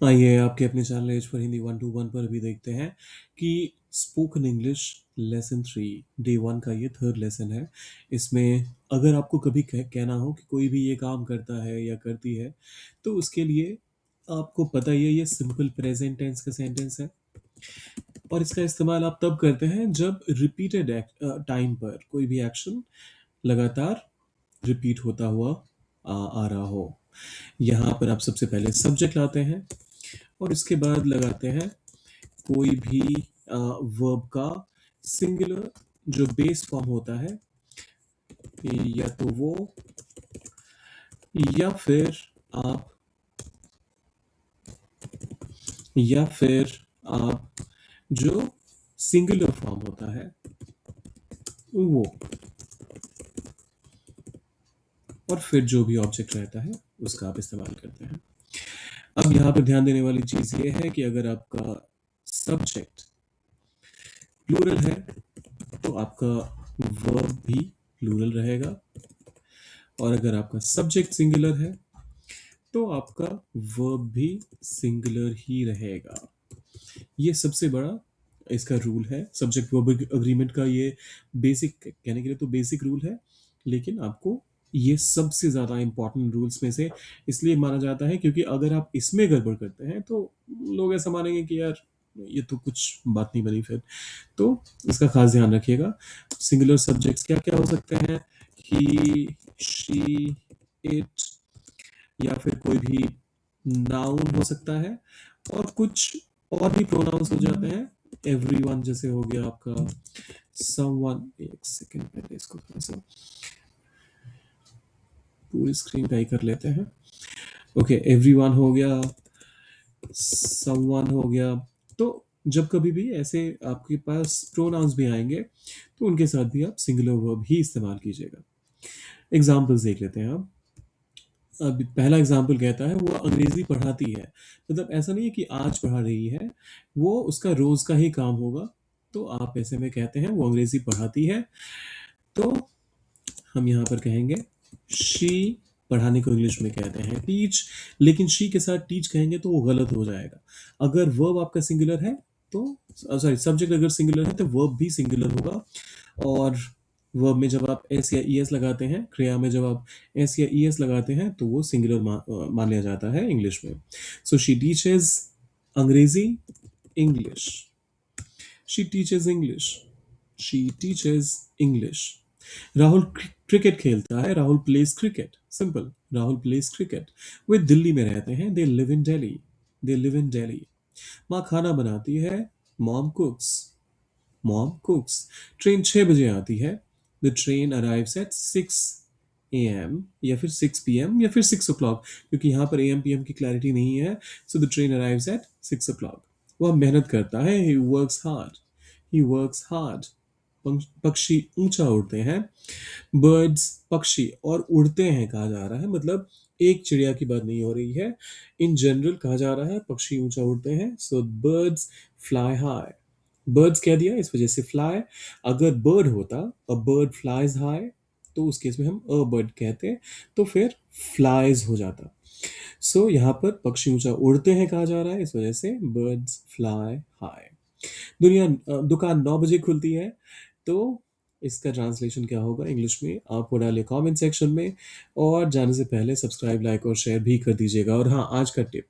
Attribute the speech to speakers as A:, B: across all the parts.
A: आइए आपके अपने चैनल एज पर हिंदी 121 पर भी देखते हैं कि स्पोकन इंग्लिश लेसन 3 डे 1 का ये थर्ड लेसन है। इसमें अगर आपको कभी कहना हो कि कोई भी ये काम करता है या करती है, तो उसके लिए आपको पता ही है ये सिंपल प्रेजेंट टेंस का सेंटेंस है। और इसका इस्तेमाल आप तब करते हैं जब रिपीटेड टाइम पर कोई भी एक्शन लगातार रिपीट होता हुआ आ रहा हो। यहाँ पर आप सबसे पहले सब्जेक्ट लाते हैं और इसके बाद लगाते हैं कोई भी वर्ब का सिंगुलर जो बेस फॉर्म होता है, या तो वो, या फिर आप या फिर आप जो सिंगुलर फॉर्म होता है वो, और फिर जो भी ऑब्जेक्ट रहता है उसका आप इस्तेमाल करते हैं। अब यहाँ पर ध्यान देने वाली चीज़ ये है कि अगर आपका सब्जेक्ट प्लूरल है तो आपका वर्ब भी प्लूरल रहेगा, और अगर आपका सब्जेक्ट सिंगुलर है तो आपका वर्ब भी सिंगुलर ही रहेगा। ये सबसे बड़ा इसका रूल है सब्जेक्ट वर्ब अग्रीमेंट का। ये बेसिक कहने के लिए तो बेसिक रूल है, लेकिन आपको ये सबसे ज़्यादा इंपॉर्टेंट रूल्स में से इसलिए माना जाता है क्योंकि अगर आप इसमें गड़बड़ करते हैं तो लोग ऐसा मानेंगे कि यार ये तो कुछ बात नहीं बनी फिर। तो इसका खास ध्यान रखिएगा। सिंगुलर सब्जेक्ट्स क्या क्या हो सकते हैं? ही, शी, इट, या फिर कोई भी नाउन हो सकता है, और कुछ और भी प्रोनाउंस हो जाते हैं। एवरीवन जैसे हो गया आपका समवन। एक सेकंड, पहले इसको थोड़ा सा पूरी स्क्रीन पे ही कर लेते हैं। ओके, एवरीवन हो गया, समवन हो गया। तो जब कभी भी ऐसे आपके पास प्रोनाउंस भी आएंगे तो उनके साथ भी आप सिंगुलर वर्ब ही इस्तेमाल कीजिएगा। एग्जाम्पल्स देख लेते हैं आप। अब पहला एग्जाम्पल कहता है वो अंग्रेजी पढ़ाती है। मतलब ऐसा नहीं है कि आज पढ़ा रही है, वो उसका रोज का ही काम होगा। तो आप ऐसे में कहते हैं वो अंग्रेजी पढ़ाती है। तो हम यहाँ पर कहेंगे शी। पढ़ाने को इंग्लिश में कहते हैं टीच, लेकिन शी के साथ टीच कहेंगे तो वो गलत हो जाएगा। अगर वर्ब आपका सिंगुलर है तो, सॉरी, सब्जेक्ट अगर सिंगुलर है तो वर्ब भी सिंगुलर होगा। और वर्ब में जब आप एस या ई एस लगाते हैं, क्रिया में जब आप एस या ई एस लगाते हैं तो वो सिंगुलर मान लिया जाता है इंग्लिश में। सो शी टीचेज अंग्रेजी, English. She teaches English, she teaches English. Rahul cricket खेलता है, Rahul plays cricket. Simple, Rahul plays cricket. वे दिल्ली में रहते हैं, they live in Delhi, they live in Delhi. माँ खाना बनाती है, mom cooks, mom cooks. Train 6 बजे आती है, the train arrives at 6 AM, या फिर 6 PM, या फिर 6 o'clock, क्योंकि यहाँ पर AM PM की क्लैरिटी नहीं है। So the train arrives at 6 o'clock। वह मेहनत करता है, he works hard, he works hard. पक्षी ऊंचा उड़ते हैं, बर्ड्स पक्षी, और उड़ते हैं कहा जा रहा है, मतलब एक चिड़िया की बात नहीं हो रही है, इन जनरल कहा जा रहा है पक्षी ऊंचा उड़ते हैं। सो बर्ड्स फ्लाई हाई। बर्ड्स कह दिया इस वजह से फ्लाई। अगर बर्ड होता अ बर्ड फ्लाइज हाई, तो उस केस में हम अ बर्ड कहते, तो फिर फ्लाइज हो जाता। सो यहाँ पर पक्षी ऊंचा उड़ते हैं कहा जा रहा है, इस वजह से बर्ड्स फ्लाई हाई। दुकान 9 बजे खुलती है, तो इसका ट्रांसलेशन क्या होगा इंग्लिश में, आप वो डालिए कमेंट सेक्शन में। और जाने से पहले सब्सक्राइब, लाइक और शेयर भी कर दीजिएगा। और हाँ, आज का टिप,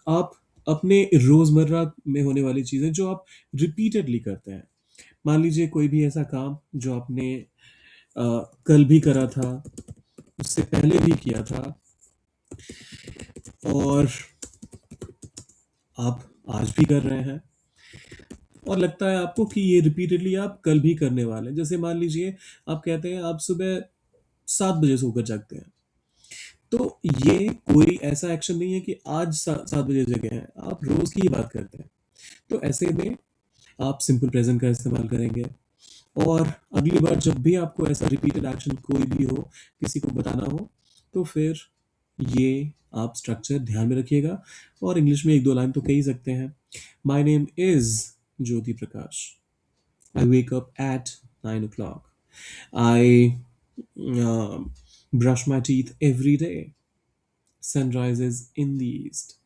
A: आप अपने रोजमर्रा में होने वाली चीजें जो आप रिपीटेडली करते हैं, मान लीजिए कोई भी ऐसा काम जो आपने कल भी करा था, उससे पहले भी किया था, और आप आज भी कर रहे हैं, और लगता है आपको कि ये रिपीटेडली आप कल भी करने वाले हैं। जैसे मान लीजिए आप कहते हैं आप सुबह 7 बजे सोकर जागते हैं, तो ये कोई ऐसा एक्शन नहीं है कि आज 7 बजे जगे हैं, आप रोज की ही बात करते हैं। तो ऐसे में आप सिंपल प्रेजेंट का इस्तेमाल करेंगे। और अगली बार जब भी आपको ऐसा रिपीटेड एक्शन कोई भी हो, किसी को बताना हो, तो फिर ये आप स्ट्रक्चर ध्यान में रखिएगा। और इंग्लिश में एक दो लाइन तो कह ही सकते हैं। My name is Jyoti Prakash, I wake up at 9 o'clock. I brush my teeth every day. Sun rises in the east.